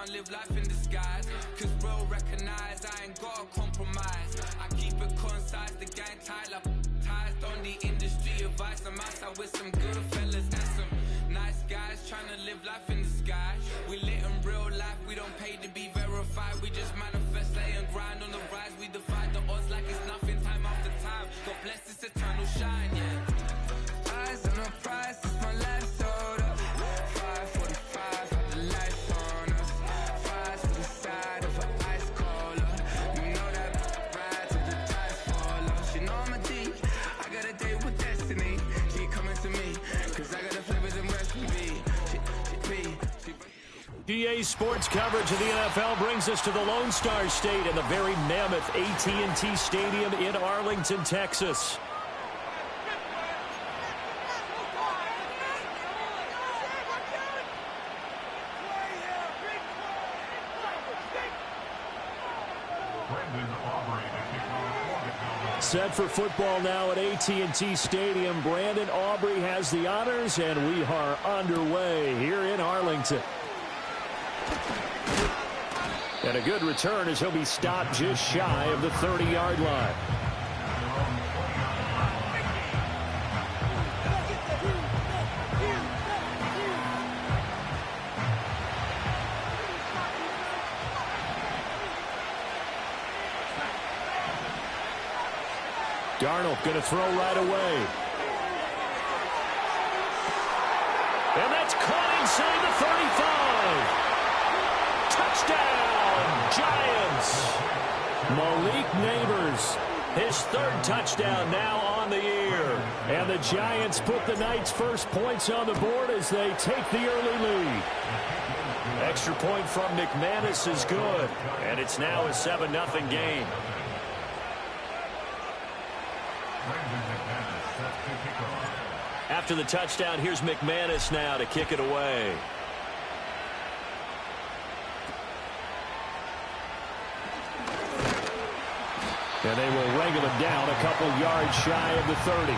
can't live life in disguise. Cause real recognize I ain't gotta compromise. I keep it concise, the gang tight like ties. On the industry advice, I'm outside with some good fellas and some nice guys trying to live life in the sky. We lit in real life, we don't pay to be verified. We just manifest, lay and grind on the rise. We defy the odds like it's nothing, time after time. God bless this eternal shine, yeah. Eyes on the prize, it's my life sold up. 5:45, got the lights on us. Fries to the side of an ice cola. You know that ride till the ties fall off. She know I'm a D, I got a date with destiny. She coming to me, cause I got the flavors and recipe. PA Sports coverage of the NFL brings us to the Lone Star State and the very mammoth AT&T Stadium in Arlington, Texas. Set for football now at AT&T Stadium. Brandon Aubrey has the honors, and we are underway here in Arlington. And a good return as he'll be stopped just shy of the 30-yard line. Darnold going to throw right away. And that's caught inside the 35. Touchdown, Giants. Malik Neighbors, his third touchdown now on the year. And the Giants put the Knights' first points on the board as they take the early lead. Extra point from McManus is good. And it's now a 7-0 game. After the touchdown, here's McManus now to kick it away. And they will wrangle him down a couple yards shy of the 30.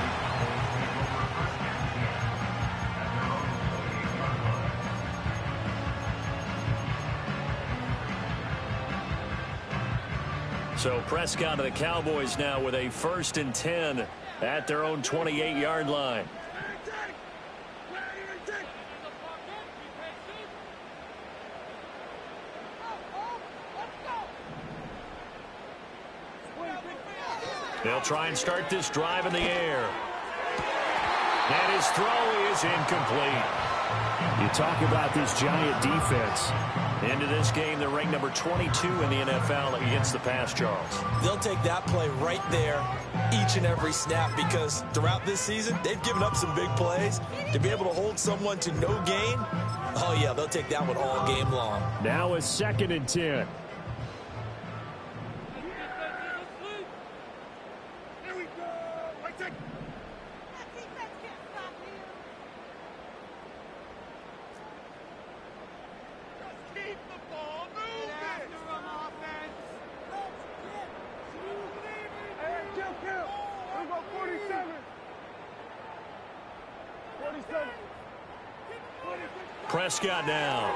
So Prescott and the Cowboys now with a 1st and 10 at their own 28-yard line. They'll try and start this drive in the air. And his throw is incomplete. You talk about this Giant defense. Into this game, they're ranked number 22 in the NFL against the pass, Charles. They'll take that play right there each and every snap because throughout this season, they've given up some big plays. To be able to hold someone to no gain, oh, yeah, they'll take that one all game long. Now a 2nd and 10. Prescott now.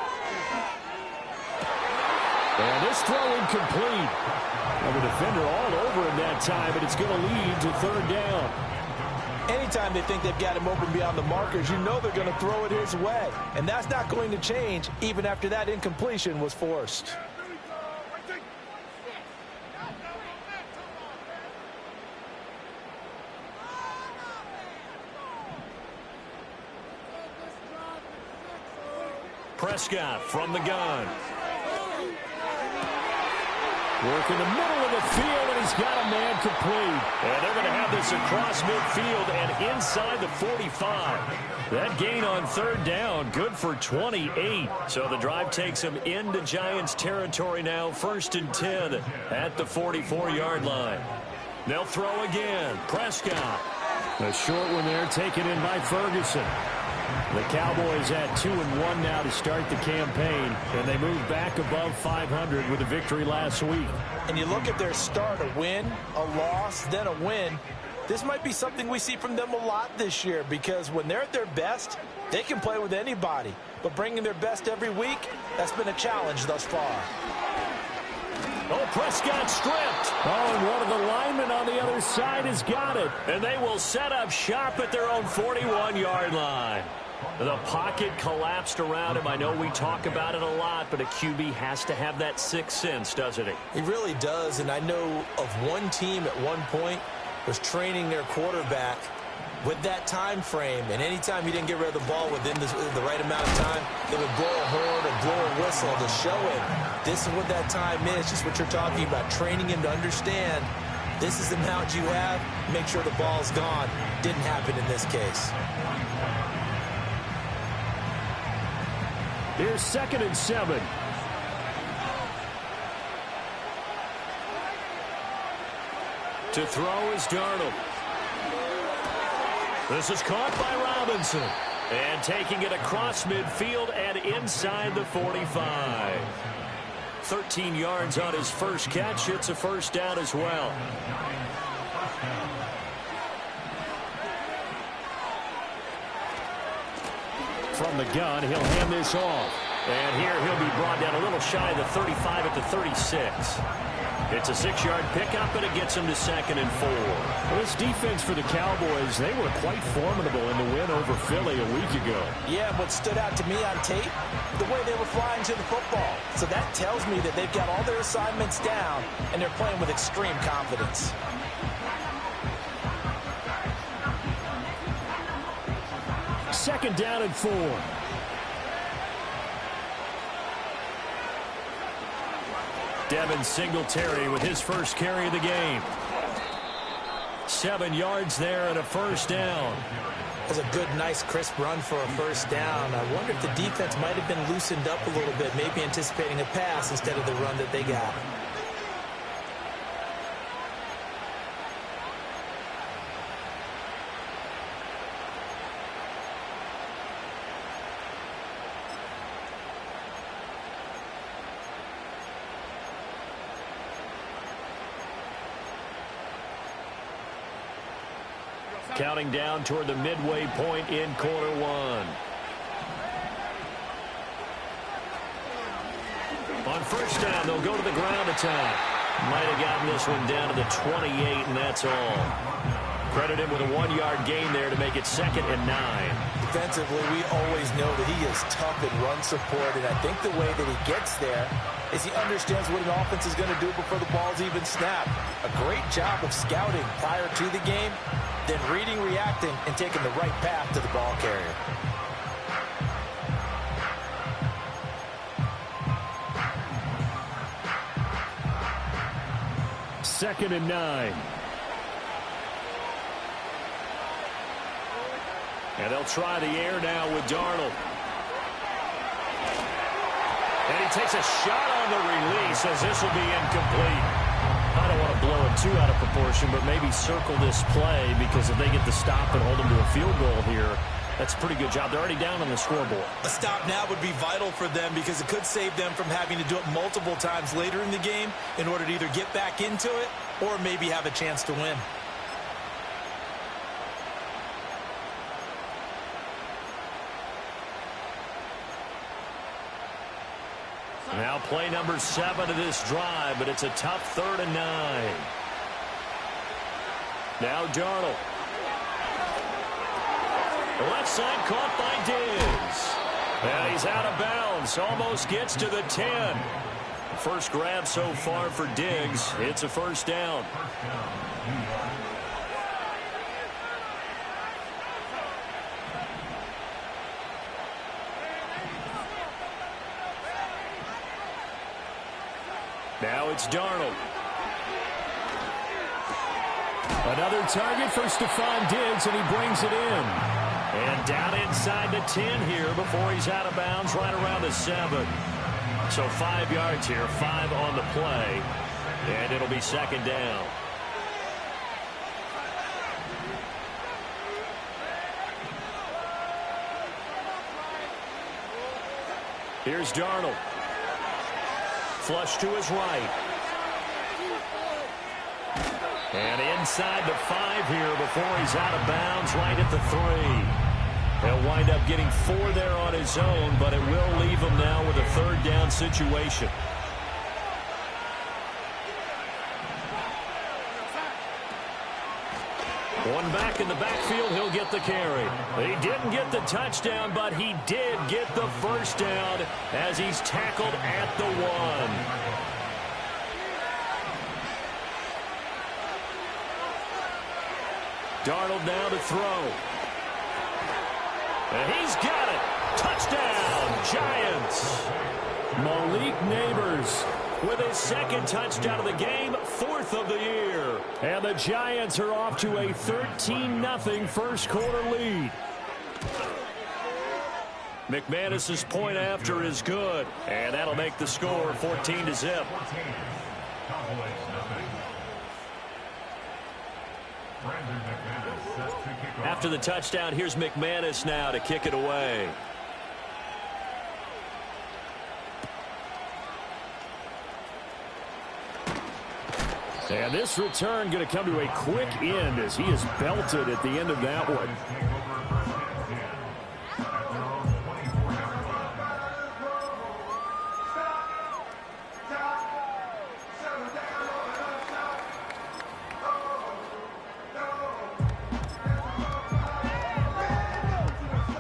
And this throw incomplete. And the defender all over him that time, but it's going to lead to 3rd down. Anytime they think they've got him open beyond the markers, you know they're going to throw it his way. And that's not going to change even after that incompletion was forced. Prescott from the gun. Work in the middle of the field, and he's got a man complete. And they're going to have this across midfield and inside the 45. That gain on 3rd down, good for 28. So the drive takes him into Giants territory now, 1st and 10 at the 44-yard line. They'll throw again. Prescott. A short one there taken in by Ferguson. The Cowboys at 2-1 now to start the campaign, and they move back above 500 with a victory last week. And you look at their start, a win, a loss, then a win. This might be something we see from them a lot this year because when they're at their best, they can play with anybody. but bringing their best every week, that's been a challenge thus far. Oh, Prescott stripped. Oh, and one of the linemen on the other side has got it. And they will set up shop at their own 41-yard line. The pocket collapsed around him. I know we talk about it a lot, but a QB has to have that sixth sense, doesn't he? He really does, and I know of one team at one point was training their quarterback with that time frame, and anytime he didn't get rid of the ball within the right amount of time, they would blow a horn or blow a whistle to show him this is what that time is, just what you're talking about, training him to understand this is the amount you have, make sure the ball's gone. Didn't happen in this case. Here's 2nd and 7. To throw is Darnold. This is caught by Robinson. And taking it across midfield and inside the 45. 13 yards on his first catch. It's a first down as well. From the gun, he'll hand this off. And here he'll be brought down a little shy of the 35 at the 36. It's a 6-yard pickup, and it gets him to 2nd and 4. Well, this defense for the Cowboys, they were quite formidable in the win over Philly a week ago. Yeah, what stood out to me on tape, the way they were flying to the football. So that tells me that they've got all their assignments down, and they're playing with extreme confidence. Second down and 4. Devin Singletary with his first carry of the game. 7 yards there and a first down. That's a good, nice, crisp run for a first down. I wonder if the defense might have been loosened up a little bit, maybe anticipating a pass instead of the run that they got. Counting down toward the midway point in quarter one. On first down, they'll go to the ground attack. Might have gotten this one down to the 28, and that's all. Credit him with a 1-yard gain there to make it 2nd and 9. Defensively, we always know that he is tough in run support, and I think the way that he gets there is he understands what an offense is going to do before the ball's even snapped. A great job of scouting prior to the game, then reading, reacting, and taking the right path to the ball carrier. Second and 9. And they'll try the air now with Darnold. And he takes a shot on the release as this will be incomplete. I don't want to blow it too out of proportion, but maybe circle this play because if they get the stop and hold them to a field goal here, that's a pretty good job. They're already down on the scoreboard. A stop now would be vital for them because it could save them from having to do it multiple times later in the game in order to either get back into it or maybe have a chance to win. Now play number 7 of this drive, but it's a tough 3rd and 9. Now Darnold. The left side caught by Diggs. And he's out of bounds. Almost gets to the 10. First grab so far for Diggs. It's a first down. Now it's Darnold. Another target for Stephon Diggs, and he brings it in. And down inside the 10 here before he's out of bounds, right around the 7. So 5 yards here, 5 on the play, and it'll be 2nd down. Here's Darnold. Flush to his right. And inside the 5 here before he's out of bounds, right at the 3. He'll wind up getting 4 there on his own, but it will leave him now with a third down situation. One back in the backfield, he'll get the carry. He didn't get the touchdown, but he did get the first down as he's tackled at the 1. Darnold now to throw. And he's got it. Touchdown, Giants. Malik Neighbors with his second touchdown of the game, 4th of the year. And the Giants are off to a 13-0 first quarter lead. McManus's point after is good, and that'll make the score 14-0. After the touchdown, here's McManus now to kick it away. And this return going to come to a quick end as he is belted at the end of that one.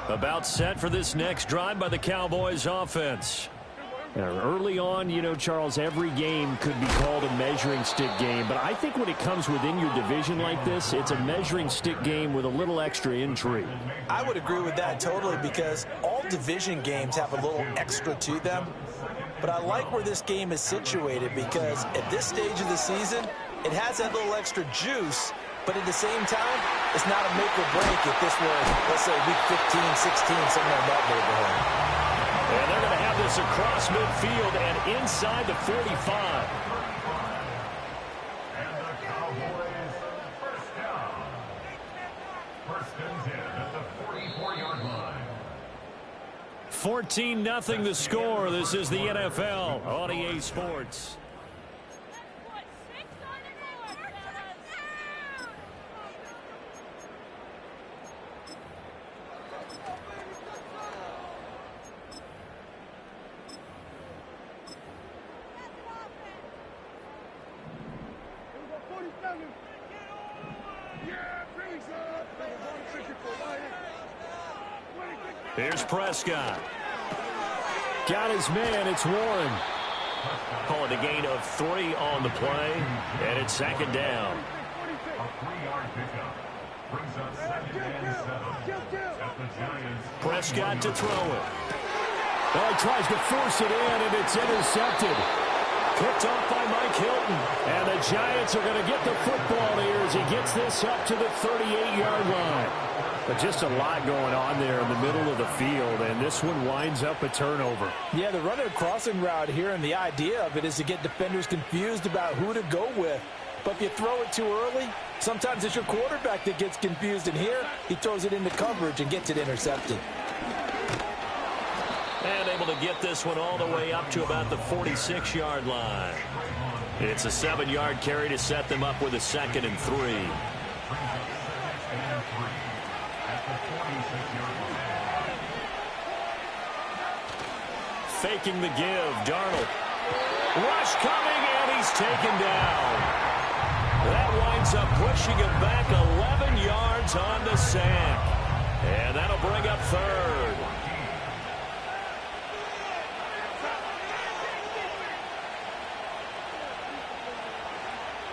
About set for this next drive by the Cowboys offense. Early on, you know, Charles, every game could be called a measuring stick game. But I think when it comes within your division like this, it's a measuring stick game with a little extra intrigue. I would agree with that totally because all division games have a little extra to them. But I like where this game is situated because at this stage of the season, it has that little extra juice. But at the same time, it's not a make or break if this were, let's say, week 15, 16, somewhere in that neighborhood. And they're going to have this across midfield and inside the 45. And the Cowboys first down. First and 10 at the 44-yard line. 14-0 the score. This is the NFL on EA Sports. Here's Prescott. Got his man. It's Warren. Call it a gain of 3 on the play, and it's second down. A 3-yard pickup brings up second and 7 at the Giants. Prescott to throw it. Oh, he tries to force it in, and it's intercepted. Picked off by Mike Hilton. And the Giants are going to get the football here as he gets this up to the 38-yard line. But just a lot going on there in the middle of the field, and this one winds up a turnover. Yeah, they're running a crossing route here, and the idea of it is to get defenders confused about who to go with. But if you throw it too early, sometimes it's your quarterback that gets confused, and here he throws it into coverage and gets it intercepted. And able to get this one all the way up to about the 46-yard line. It's a 7-yard carry to set them up with a 2nd and 3. Faking the give, Darnold. Rush coming, and he's taken down. That winds up pushing him back 11 yards on the sack. And that'll bring up 3rd.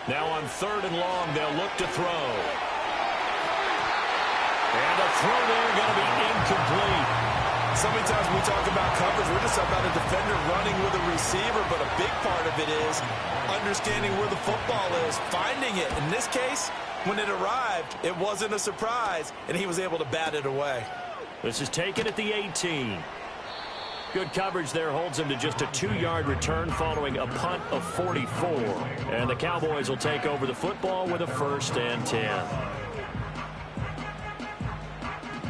Now on 3rd and long, they'll look to throw. And the throw there going to be incomplete. So many times when we talk about coverage, we're just talking about a defender running with a receiver, but a big part of it is understanding where the football is, finding it. In this case, when it arrived, it wasn't a surprise, and he was able to bat it away. This is taken at the 18. Good coverage there holds him to just a 2-yard return following a punt of 44. And the Cowboys will take over the football with a 1st and 10.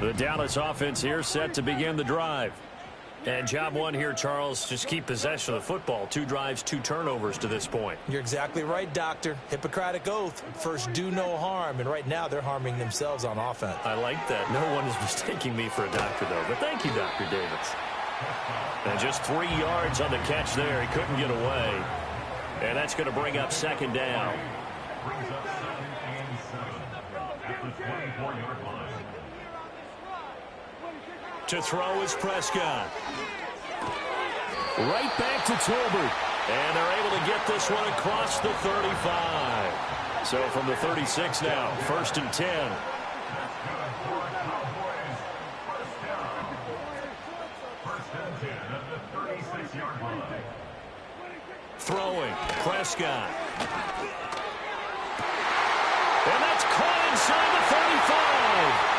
The Dallas offense here set to begin the drive. And job one here, Charles, just keep possession of the football. 2 drives, 2 turnovers to this point. You're exactly right, Doctor. Hippocratic oath. First, do no harm. And right now, they're harming themselves on offense. I like that. No one is mistaking me for a doctor, though. But thank you, Dr. Davis. And just 3 yards on the catch there. He couldn't get away. And that's going to bring up second down. Brings up 2nd and 7 at the 24-yard line. To throw is Prescott. Right back to Tolbert. And they're able to get this one across the 35. So from the 36 now, 1st and 10. Throwing, Prescott. And that's caught inside the 35.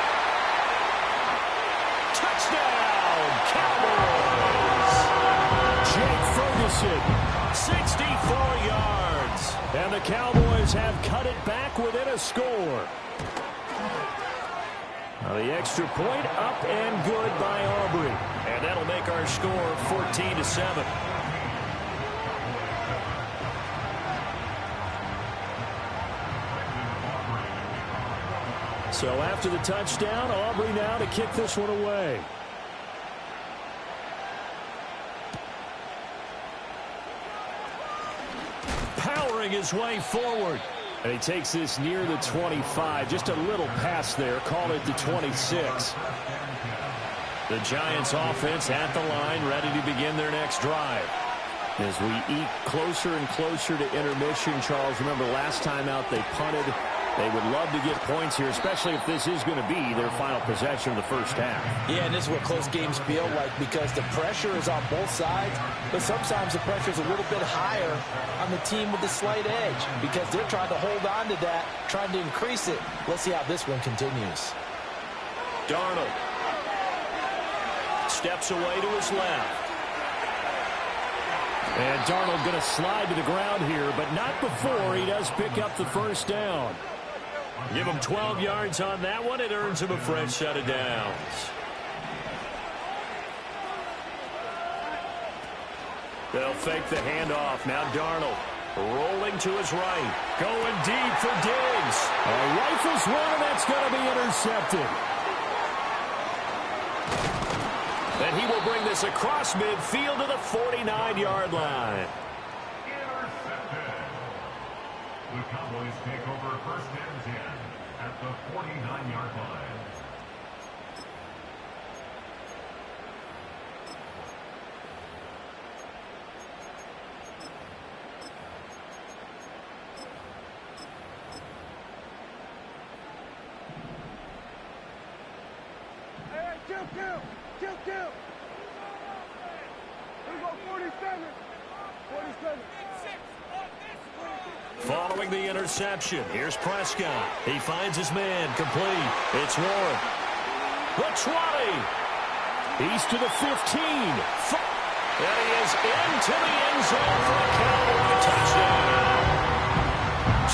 Touchdown, Cowboys! Jake Ferguson, 64 yards. And the Cowboys have cut it back within a score. Now the extra point up and good by Aubrey. And that'll make our score 14-7. So after the touchdown, Aubrey now to kick this one away. Powering his way forward. And he takes this near the 25. Just a little pass there. Call it the 26. The Giants offense at the line, ready to begin their next drive. As we eat closer and closer to intermission, Charles, remember last time out they punted. They would love to get points here, especially if this is going to be their final possession of the first half. Yeah, and this is what close games feel like because the pressure is on both sides, but sometimes the pressure is a little bit higher on the team with the slight edge because they're trying to hold on to that, trying to increase it. Let's see how this one continues. Darnold steps away to his left. And Darnold going to slide to the ground here, but not before he does pick up the first down. Give him 12 yards on that one. It earns him a fresh set of downs. They'll fake the handoff. Now Darnold rolling to his right. Going deep for Diggs. Rifles one, and that's going to be intercepted. And he will bring this across midfield to the 49-yard line. Intercepted. The Cowboys take over 1st and 10 at the 49-yard line. Following the interception, here's Prescott. He finds his man, complete. It's Warren. The 20. He's to the 15. And he is into the end zone for a Cowboy touchdown.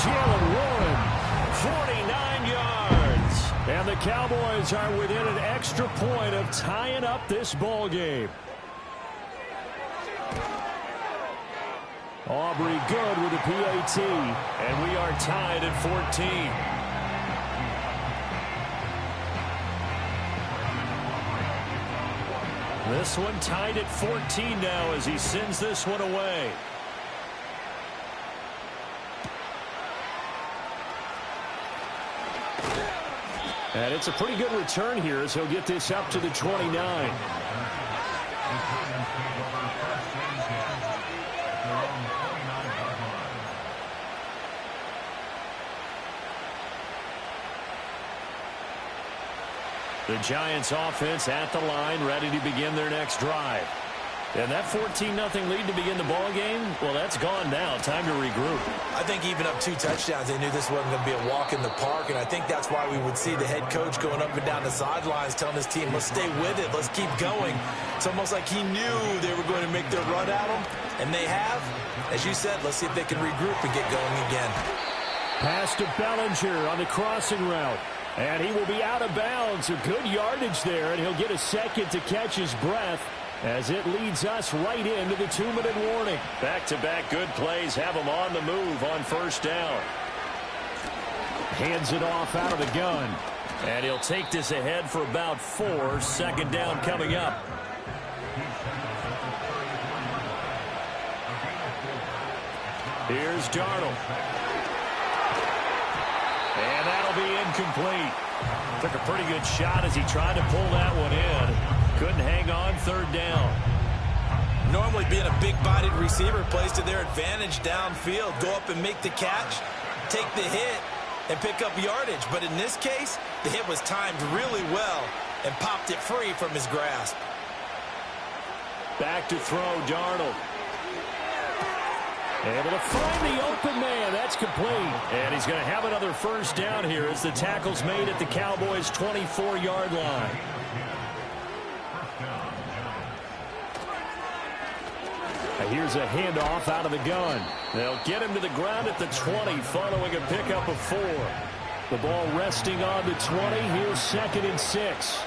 Jalen Warren, 49 yards. And the Cowboys are within an extra point of tying up this ball game. Aubrey good with the PAT, and we are tied at 14. This one tied at 14 now as he sends this one away. And it's a pretty good return here as he'll get this up to the 29. The Giants offense at the line, ready to begin their next drive. And that 14-0 lead to begin the ball game, well, that's gone now. Time to regroup. I think even up 2 touchdowns, they knew this wasn't going to be a walk in the park, and I think that's why we would see the head coach going up and down the sidelines telling his team, let's stay with it, let's keep going. It's almost like he knew they were going to make their run at him, and they have. As you said, let's see if they can regroup and get going again. Pass to Bellinger on the crossing route. And he will be out of bounds. A good yardage there, and he'll get a second to catch his breath as it leads us right into the 2-minute warning. Back-to-back good plays have them on the move on first down. Hands it off out of the gun. And he'll take this ahead for about 4. Second down coming up. Here's Darnold. And that'll be incomplete. Took a pretty good shot as he tried to pull that one in. Couldn't hang on third down. Normally being a big-bodied receiver plays to their advantage downfield. Go up and make the catch, take the hit, and pick up yardage. But in this case, the hit was timed really well and popped it free from his grasp. Back to throw, Darnold. Able to find the open man. That's complete. And he's going to have another first down here as the tackle's made at the Cowboys' 24-yard line. Here's a handoff out of the gun. They'll get him to the ground at the 20 following a pickup of 4. The ball resting on the 20. Here's 2nd and 6.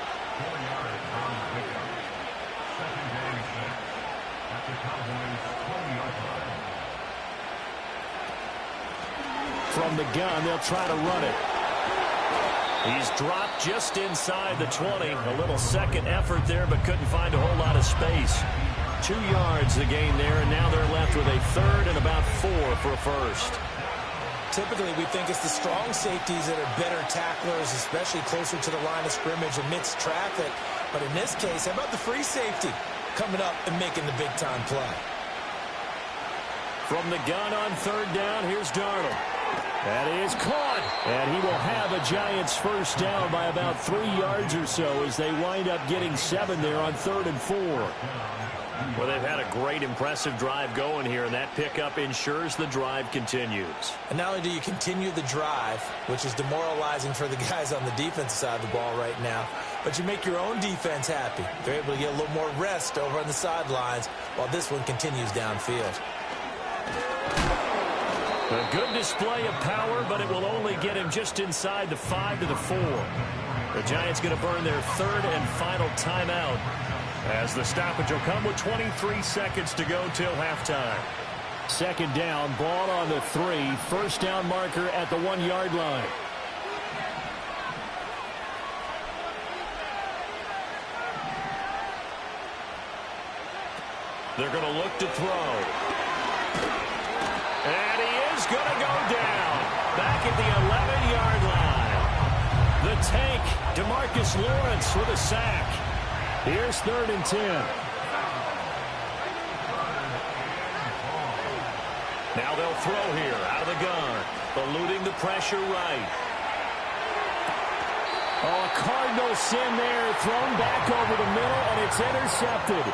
From the gun, they'll try to run it. He's dropped just inside the 20. A little second effort there, but couldn't find a whole lot of space. 2 yards the gain there, and now they're left with a third and about 4 for a first. Typically, we think it's the strong safeties that are better tacklers, especially closer to the line of scrimmage amidst traffic. But in this case, how about the free safety coming up and making the big-time play? From the gun on third down, here's Darnold. That is caught, and he will have a Giants first down by about 3 yards or so as they wind up getting 7 there on 3rd and 4. Well, they've had a great, impressive drive going here, and that pickup ensures the drive continues. And not only do you continue the drive, which is demoralizing for the guys on the defensive side of the ball right now, but you make your own defense happy. They're able to get a little more rest over on the sidelines while this one continues downfield. A good display of power, but it will only get him just inside the 5 to the 4. The Giants going to burn their 3rd and final timeout as the stoppage will come with 23 seconds to go till halftime. Second down, ball on the 3. First down marker at the 1-yard line. They're going to look to throw. And he is going to go down back at the 11-yard line. The tank, DeMarcus Lawrence with a sack. Here's 3rd and 10. Now they'll throw here out of the gun, eluding the pressure right. Oh, a Cardinal sin there, thrown back over the middle, and it's intercepted.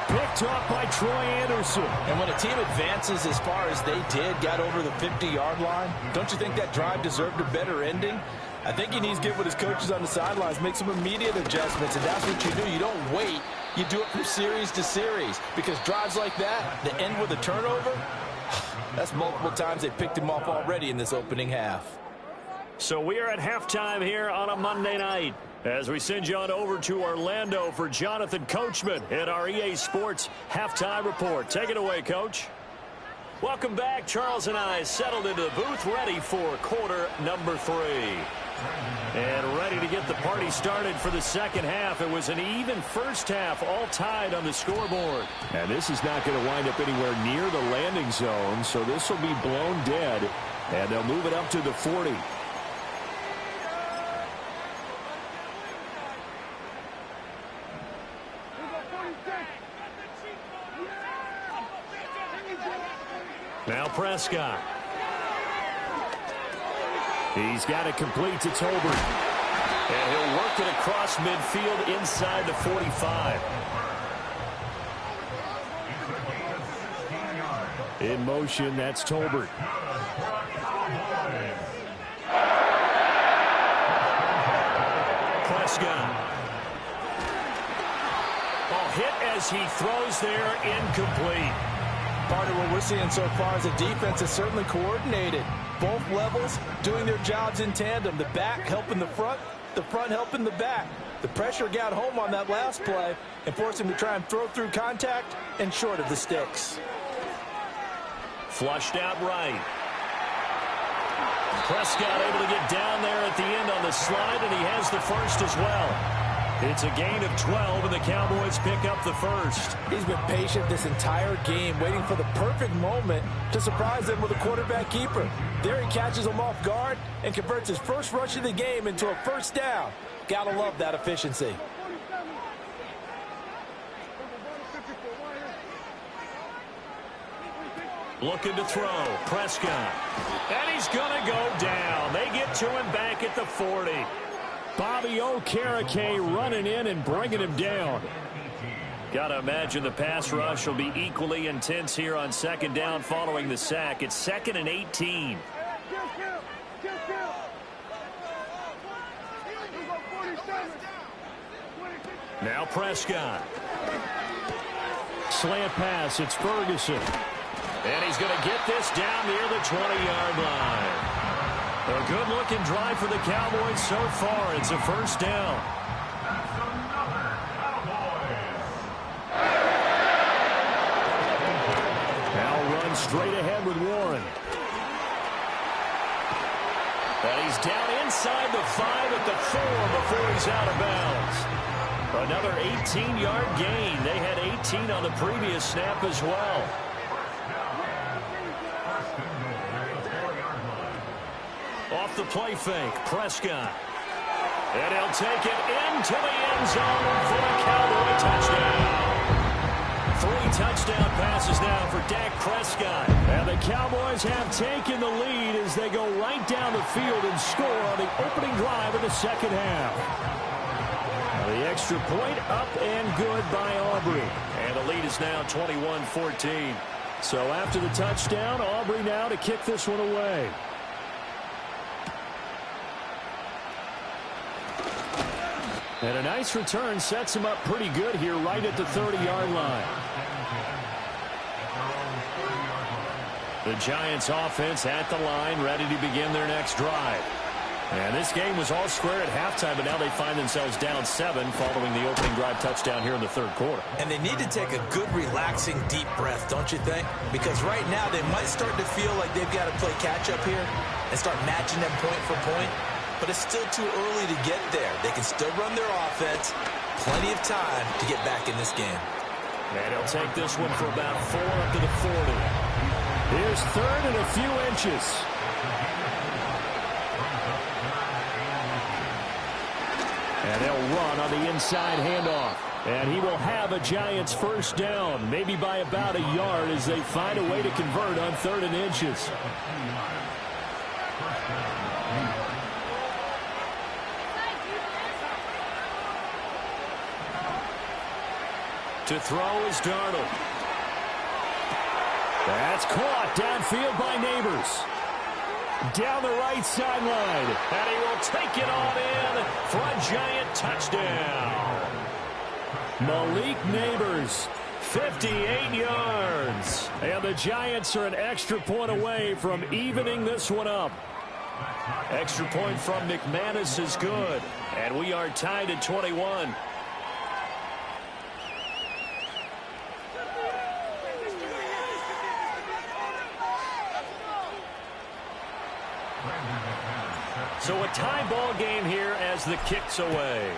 Picked up by Troy Anderson. And when a team advances as far as they did, got over the 50-yard line, don't you think that drive deserved a better ending? I think he needs to get with his coaches on the sidelines, make some immediate adjustments, and that's what you do. You don't wait. You do it from series to series, because drives like that, that end with a turnover, that's multiple times they picked him off already in this opening half. So we are at halftime here on a Monday night as we send you on over to Orlando for Jonathan Coachman at our EA Sports Halftime Report. Take it away, Coach. Welcome back. Charles and I settled into the booth ready for quarter number 3. And ready to get the party started for the second half. It was an even first half, all tied on the scoreboard. And this is not going to wind up anywhere near the landing zone, so this will be blown dead. And they'll move it up to the 40. Now Prescott. He's got it complete to Tolbert. And he'll work it across midfield inside the 45. In motion, that's Tolbert. Prescott. Oh, hit as he throws there, incomplete. Part of what we're seeing so far is the defense is certainly coordinated. Both levels doing their jobs in tandem. The back helping the front helping the back. The pressure got home on that last play and forced him to try and throw through contact and short of the sticks. Flushed out right. Prescott able to get down there at the end on the slide, and he has the first as well. It's a gain of 12, and the Cowboys pick up the first. He's been patient this entire game, waiting for the perfect moment to surprise them with a quarterback keeper. There he catches him off guard and converts his first rush of the game into a first down. Gotta love that efficiency. Looking to throw. Prescott. And he's going to go down. They get to him back at the 40. Bobby Okereke running in and bringing him down. Got to imagine the pass rush will be equally intense here on second down following the sack. It's 2nd and 18. Now Prescott. Slant pass. It's Ferguson. And he's going to get this down near the 20-yard line. A good-looking drive for the Cowboys so far. It's a first down. That's another Cowboys. Now run straight ahead with Warren. And he's down inside the 5 at the 4 before he's out of bounds. Another 18-yard gain. They had 18 on the previous snap as well. Off the play fake, Prescott. And he'll take it into the end zone for a Cowboy touchdown. 3 touchdown passes now for Dak Prescott. And the Cowboys have taken the lead as they go right down the field and score on the opening drive of the second half. The extra point up and good by Aubrey. And the lead is now 21-14. So after the touchdown, Aubrey now to kick this one away. And a nice return sets him up pretty good here right at the 30-yard line. The Giants offense at the line, ready to begin their next drive. And this game was all square at halftime, but now they find themselves down 7 following the opening drive touchdown here in the third quarter. And they need to take a good, relaxing, deep breath, don't you think? Because right now they might start to feel like they've got to play catch-up here and start matching them point for point. But it's still too early to get there. They can still run their offense. Plenty of time to get back in this game. And he'll take this one for about 4 up to the 40. Here's 3rd and a few inches. And they'll run on the inside handoff. And he will have a Giants first down, maybe by about a yard as they find a way to convert on 3rd and inches. To throw is Darnold. That's caught downfield by Neighbors. Down the right sideline. And he will take it on in for a Giant touchdown. Malik Neighbors, 58 yards. And the Giants are an extra point away from evening this one up. Extra point from McManus is good. And we are tied at 21. So a tie ball game here as the kick's away.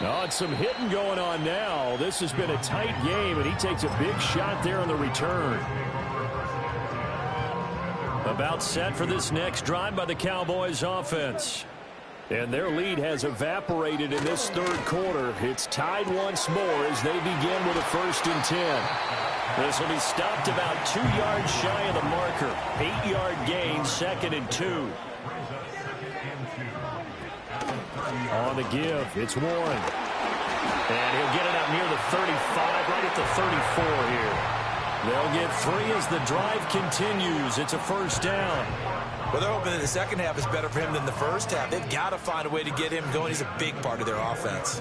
Oh, it's some hitting going on now. This has been a tight game, and he takes a big shot there on the return. About set for this next drive by the Cowboys offense. And their lead has evaporated in this third quarter. It's tied once more as they begin with a 1st and 10. This will be stopped about 2 yards shy of the marker. 8-yard gain, 2nd and 2. On the give, it's Warren. And he'll get it out near the 35, right at the 34 here. They'll get 3 as the drive continues. It's a first down. Well, they're hoping that the second half is better for him than the first half. They've got to find a way to get him going. He's a big part of their offense.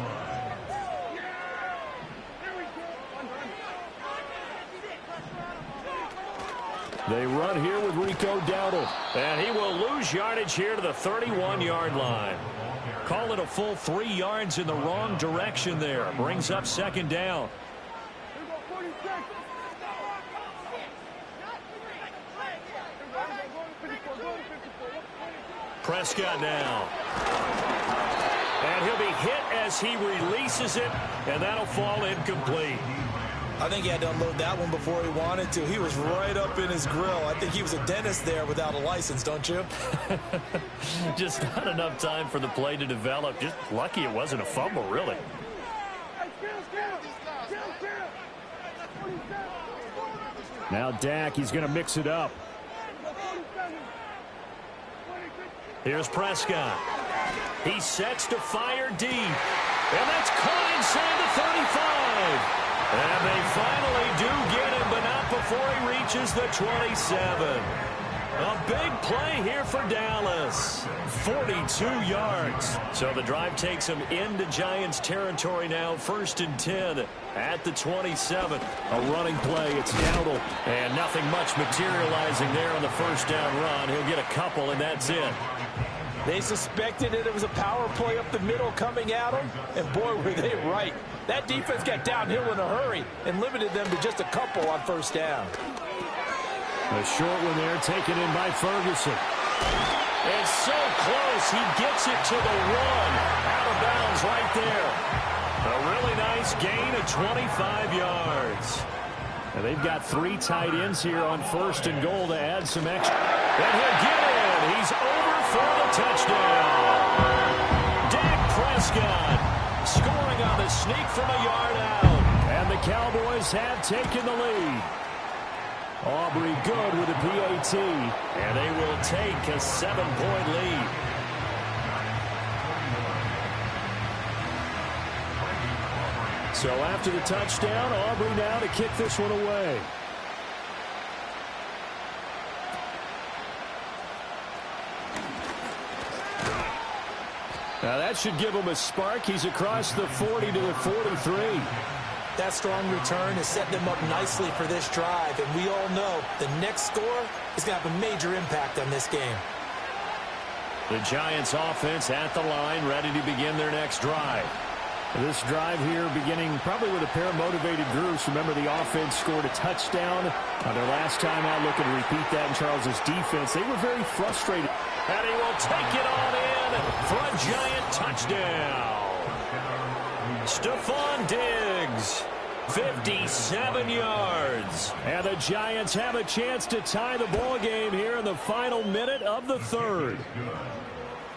They run here with Rico Dowdle. And he will lose yardage here to the 31-yard line. Call it a full 3 yards in the wrong direction there. Brings up second down. Prescott now. And he'll be hit as he releases it, and that'll fall incomplete. I think he had to unload that one before he wanted to. He was right up in his grill. I think he was a dentist there without a license, don't you? Just not enough time for the play to develop. Just lucky it wasn't a fumble, really. Now Dak, he's going to mix it up. Here's Prescott. He sets to fire deep. And that's caught inside the 35. And they finally do get him, but not before he reaches the 27. A big play here for Dallas. 42 yards. So the drive takes him into Giants territory now. 1st and 10 at the 27. A running play. It's Dowdle. And nothing much materializing there on the first down run. He'll get a couple, and that's it. They suspected it was a power play up the middle coming at them, and boy, were they right. That defense got downhill in a hurry and limited them to just a couple on first down. A short one there taken in by Ferguson. And so close, he gets it to the 1. Out of bounds right there. A really nice gain of 25 yards. And they've got 3 tight ends here on 1st and goal to add some extra. And he'll get in. He's over for the touchdown. Dak Prescott scoring on the sneak from a yard out. And the Cowboys have taken the lead. Aubrey good with a PAT. And they will take a 7-point lead. So after the touchdown, Aubrey now to kick this one away. Now that should give him a spark. He's across the 40 to the 43. That strong return has set them up nicely for this drive, and we all know the next score is going to have a major impact on this game. The Giants offense at the line, ready to begin their next drive. This drive here beginning probably with a pair of motivated groups. Remember, the offense scored a touchdown on their last time out. Looking to repeat that in Charles's defense. They were very frustrated. And he will take it on in for a Giant touchdown. Stephon Diggs, 57 yards. And the Giants have a chance to tie the ball game here in the final minute of the 3rd.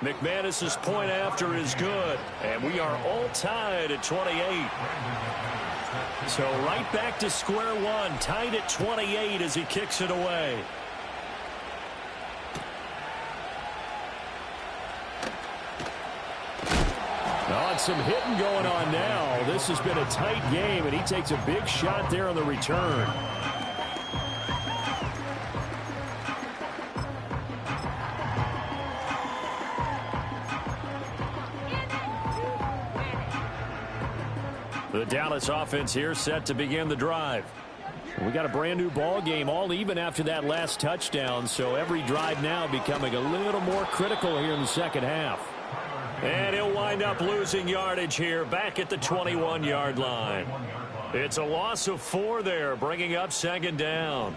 McManus's point after is good, and we are all tied at 28. So right back to square one, tied at 28 as he kicks it away. Oh, and some hitting going on now. This has been a tight game, and he takes a big shot there on the return. The Dallas offense here set to begin the drive. We got a brand new ball game, all even after that last touchdown, so every drive now becoming a little more critical here in the second half. And he'll wind up losing yardage here back at the 21-yard line. It's a loss of 4 there, bringing up second down.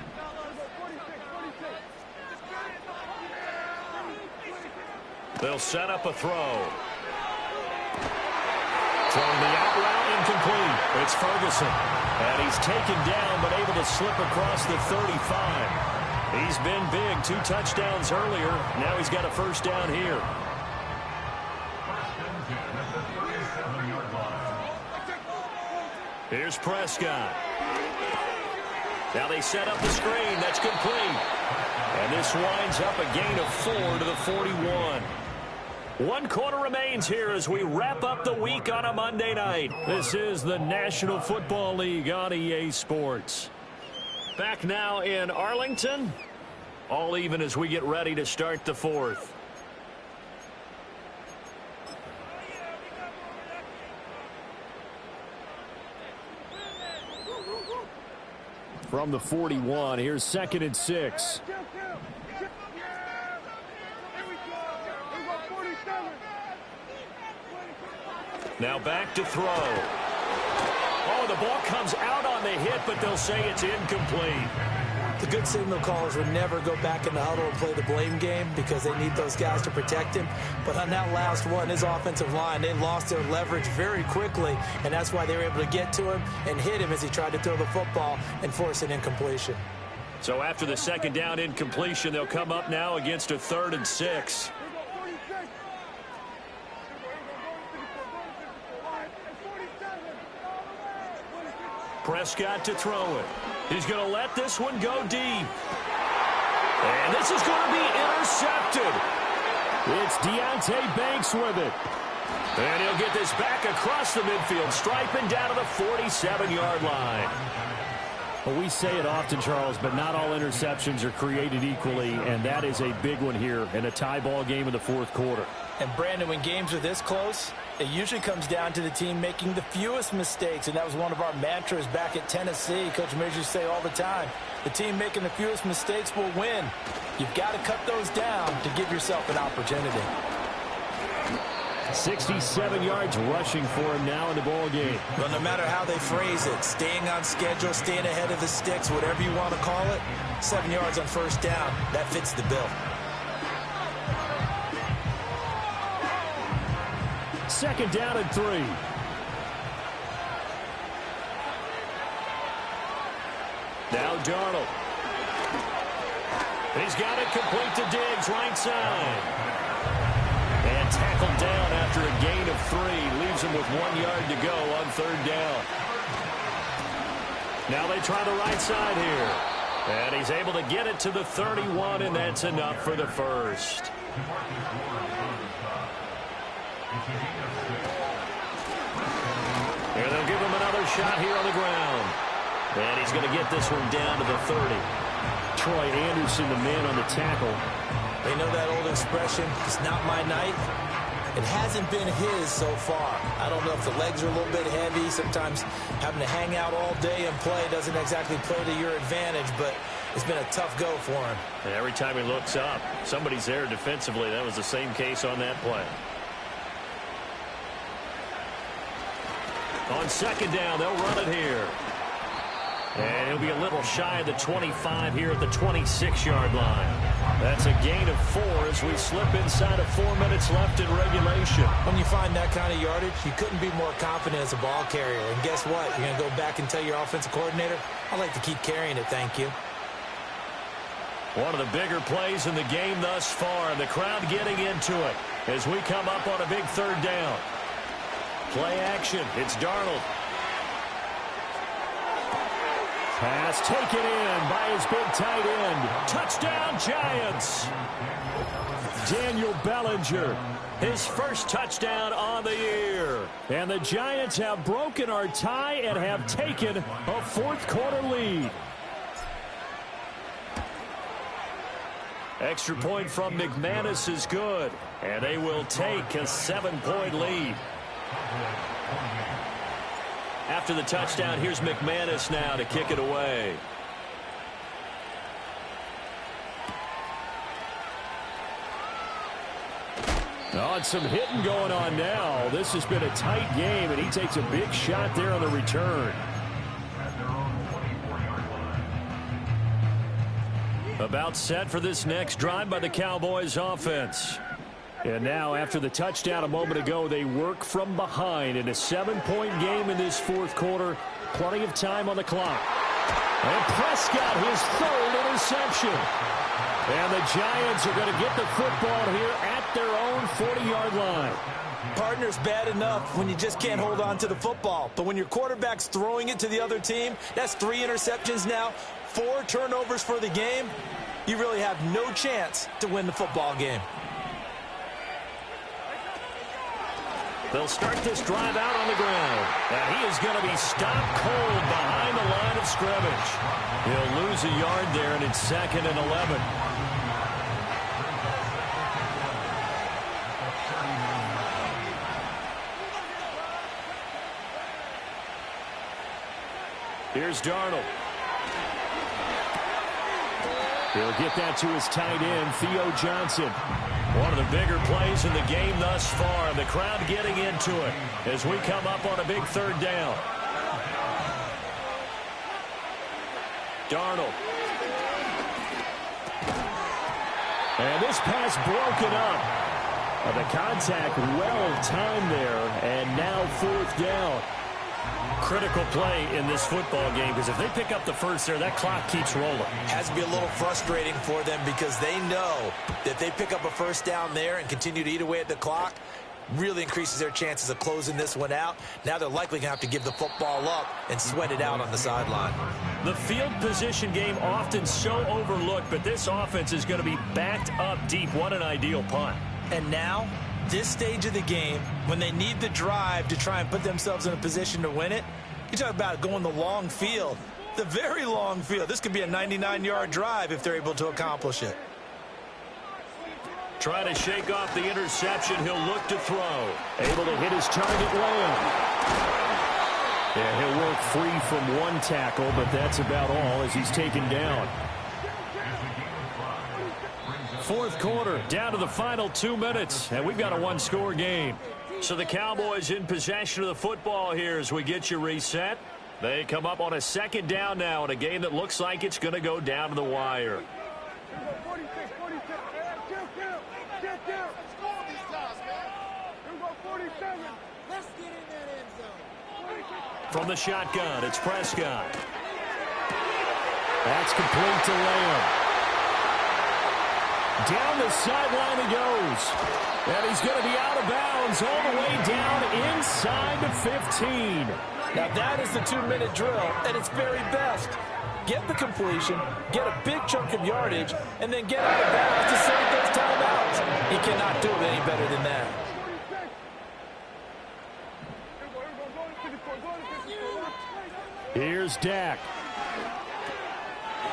They'll set up a throw. Throwing the out route, incomplete. It's Ferguson. And he's taken down, but able to slip across the 35. He's been big. 2 touchdowns earlier. Now he's got a first down here. Here's Prescott. Now they set up the screen. That's complete. And this winds up a gain of 4 to the 41. 1 quarter remains here as we wrap up the week on a Monday night. This is the National Football League on EA Sports. Back now in Arlington. All even as we get ready to start the 4th. from the 41. Here's 2nd and 6. Now back to throw. Oh, the ball comes out on the hit, but they'll say it's incomplete. The good signal callers would never go back in the huddle and play the blame game because they need those guys to protect him. But on that last one, his offensive line, they lost their leverage very quickly, and that's why they were able to get to him and hit him as he tried to throw the football and force an incompletion. So after the 2nd down incompletion, they'll come up now against a 3rd and 6. Prescott to throw it. He's going to let this one go deep. And this is going to be intercepted. It's Deonte Banks with it. And he'll get this back across the midfield, striping down to the 47-yard line. Well, we say it often, Charles, but not all interceptions are created equally, and that is a big one here in a tie ball game in the 4th quarter. And, Brandon, when games are this close, it usually comes down to the team making the fewest mistakes, and that was one of our mantras back at Tennessee. Coach Mears used to say all the time, the team making the fewest mistakes will win. You've got to cut those down to give yourself an opportunity. 67 yards rushing for him now in the ball game. Well, no matter how they phrase it, staying on schedule, staying ahead of the sticks, whatever you want to call it, 7 yards on 1st down, that fits the bill. 2nd down and 3. Now Darnold. He's got it complete to Diggs, right side. And tackled down after a gain of 3. Leaves him with 1 yard to go on 3rd down. Now they try the right side here. And he's able to get it to the 31, and that's enough for the first. And they'll give him another shot here on the ground. And he's going to get this one down to the 30. Troy Anderson, the man on the tackle. They know that old expression, it's not my night. It hasn't been his so far. I don't know if the legs are a little bit heavy. Sometimes having to hang out all day and play doesn't exactly play to your advantage, but it's been a tough go for him. And every time he looks up, somebody's there defensively. That was the same case on that play. On 2nd down, they'll run it here. And he'll be a little shy of the 25 here at the 26-yard line. That's a gain of 4 as we slip inside of 4 minutes left in regulation. When you find that kind of yardage, you couldn't be more confident as a ball carrier. And guess what? You're going to go back and tell your offensive coordinator, I'd like to keep carrying it, thank you. One of the bigger plays in the game thus far. The crowd getting into it as we come up on a big 3rd down. Play action. It's Darnold. Pass taken in by his big tight end. Touchdown, Giants. Daniel Bellinger, his first touchdown on the year. And the Giants have broken our tie and have taken a 4th quarter lead. Extra point from McManus is good. And they will take a 7-point lead. After the touchdown, here's McManus now to kick it away. Oh, and some hitting going on now. This has been a tight game, and he takes a big shot there on the return. About set for this next drive by the Cowboys offense. And now, after the touchdown a moment ago, they work from behind in a 7-point game in this 4th quarter. Plenty of time on the clock. And Prescott, his 3rd interception. And the Giants are going to get the football here at their own 40-yard line. Partner's bad enough when you just can't hold on to the football. But when your quarterback's throwing it to the other team, that's 3 interceptions now, 4 turnovers for the game. You really have no chance to win the football game. They'll start this drive out on the ground. And he is going to be stopped cold behind the line of scrimmage. He'll lose a yard there, and it's 2nd and 11. Here's Darnold. He'll get that to his tight end, Theo Johnson. One of the bigger plays in the game thus far. The crowd getting into it as we come up on a big third down. Darnold. And this pass broken up. The contact well timed there, and now fourth down. Critical play in this football game, because if they pick up the first there, that clock keeps rolling. Has to be a little frustrating for them because they know that they pick up a first down there and continue to eat away at the clock, really increases their chances of closing this one out. Now they're likely going to have to give the football up and sweat it out on the sideline. The field position game often so overlooked, but this offense is going to be backed up deep. What an ideal punt. And now, this stage of the game, when they need the drive to try and put themselves in a position to win it, you talk about going the long field, the very long field. This could be a 99-yard drive if they're able to accomplish it. Try to shake off the interception. He'll look to throw. Able to hit his target Lamb. Yeah, he'll work free from one tackle, but that's about all as he's taken down. Fourth quarter, down to the final 2 minutes, and we've got a one-score game. So the Cowboys in possession of the football here as we get you reset. They come up on a second down now in a game that looks like it's going to go down to the wire. From the shotgun, it's Prescott. That's complete to Lamb. Down the sideline he goes. And he's going to be out of bounds all the way down inside the 15. Now that is the 2-minute drill at its very best. Get the completion, get a big chunk of yardage, and then get out of bounds to save those timeouts. You cannot do it any better than that. Here's Dak.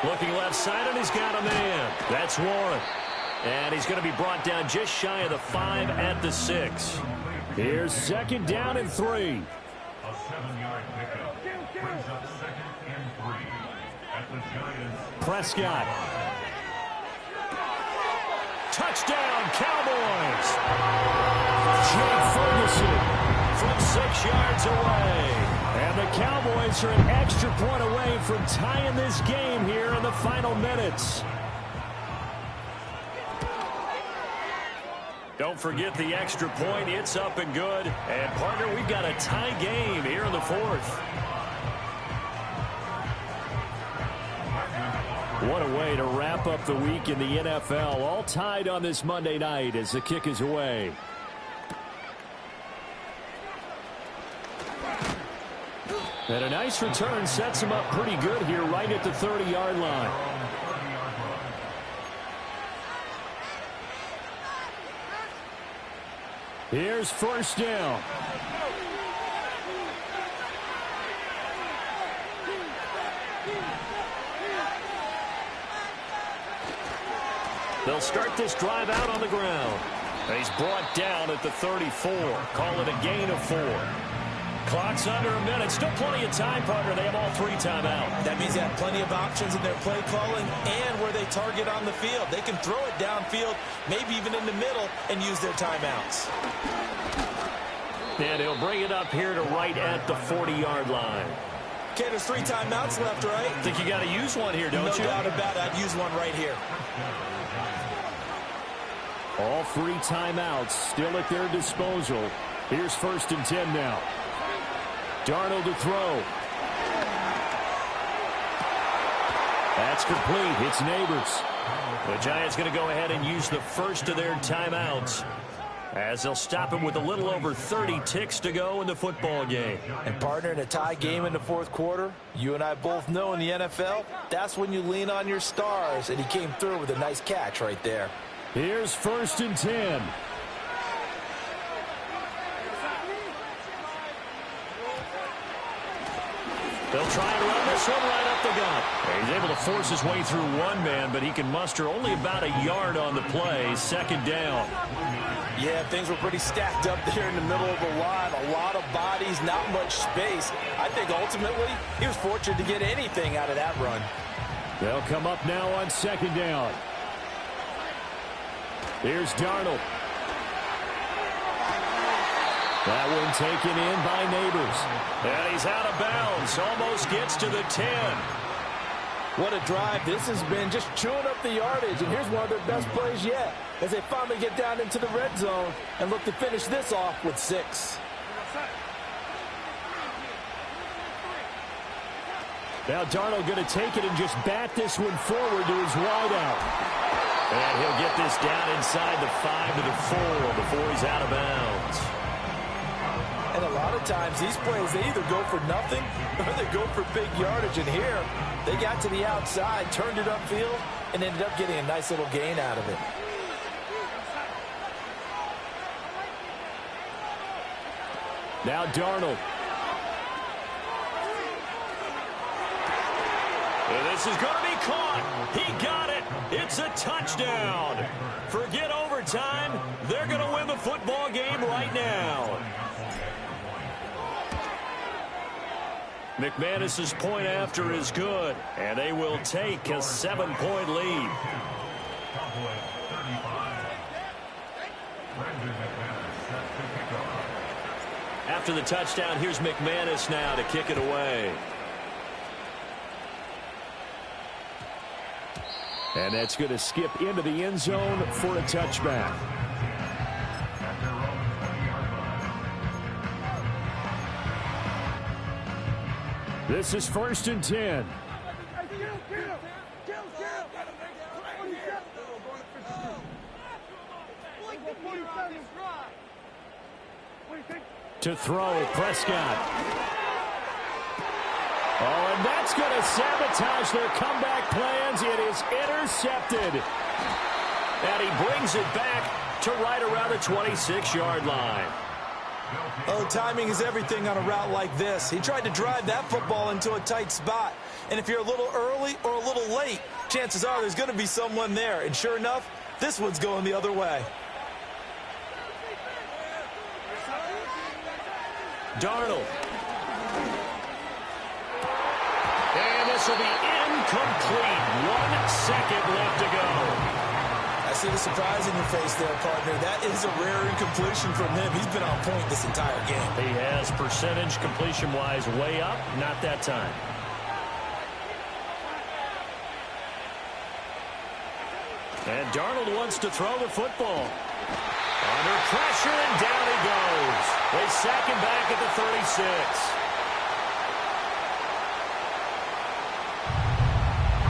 Looking left side, and he's got a man. That's Warren. And he's going to be brought down just shy of the 5 at the 6. Here's second down and 3. A 7-yard pickup brings up 2nd and 3 at the Giants. Prescott. Touchdown, Cowboys. Jake Ferguson from 6 yards away. And the Cowboys are an extra point away from tying this game here in the final minutes. Don't forget the extra point. It's up and good. And, partner, we've got a tie game here in the fourth. What a way to wrap up the week in the NFL. All tied on this Monday night as the kick is away. And a nice return sets him up pretty good here right at the 30-yard line. Here's first down. They'll start this drive out on the ground. And he's brought down at the 34. Call it a gain of 4. Clock's under a minute. Still plenty of time, partner. They have all 3 timeouts. That means they have plenty of options in their play calling and where they target on the field. They can throw it downfield, maybe even in the middle, and use their timeouts. And he'll bring it up here to right at the 40-yard line. Okay, there's 3 timeouts left, right? I think you got to use one here, don't you? No doubt about it. I'd use one right here. All 3 timeouts still at their disposal. Here's first and 10 now. Darnold to throw. That's complete. It's Neighbors. The Giants going to go ahead and use the first of their timeouts as they'll stop him with a little over 30 ticks to go in the football game. And, partner, in a tie game in the fourth quarter, you and I both know in the NFL, that's when you lean on your stars, and he came through with a nice catch right there. Here's first and 10. They'll try and run this one right up the gut. He's able to force his way through one man, but he can muster only about a yard on the play. Second down. Yeah, things were pretty stacked up there in the middle of the line. A lot of bodies, not much space. I think ultimately he was fortunate to get anything out of that run. They'll come up now on second down. Here's Darnold. That one taken in by Neighbors. And he's out of bounds. Almost gets to the 10. What a drive this has been, just chewing up the yardage. And here's one of their best plays yet as they finally get down into the red zone and look to finish this off with 6. Now Darnold going to take it and just bat this one forward to his wideout. And he'll get this down inside the 5 to the 4 before he's out of bounds. And a lot of times these plays, they either go for nothing or they go for big yardage. And here, they got to the outside, turned it upfield, and ended up getting a nice little gain out of it. Now Darnold. And this is going to be caught. He got it. It's a touchdown. Forget overtime. They're going to win the football game right now. McManus's point after is good, and they will take a 7-point lead. After the touchdown, here's McManus now to kick it away. And that's going to skip into the end zone for a touchback. This is 1st and 10. To throw, Prescott. Oh, and that's going to sabotage their comeback plans. It is intercepted. And he brings it back to right around the 26-yard line. Oh, timing is everything on a route like this. He tried to drive that football into a tight spot. And if you're a little early or a little late, chances are there's going to be someone there. And sure enough, this one's going the other way. Darnold. And this will be incomplete. 1 second left to go. I see the surprise in your face there, partner. That is a rare incompletion from him. He's been on point this entire game. He has percentage completion-wise way up. Not that time. And Darnold wants to throw the football. Under pressure, and down he goes. They sack him back at the 36.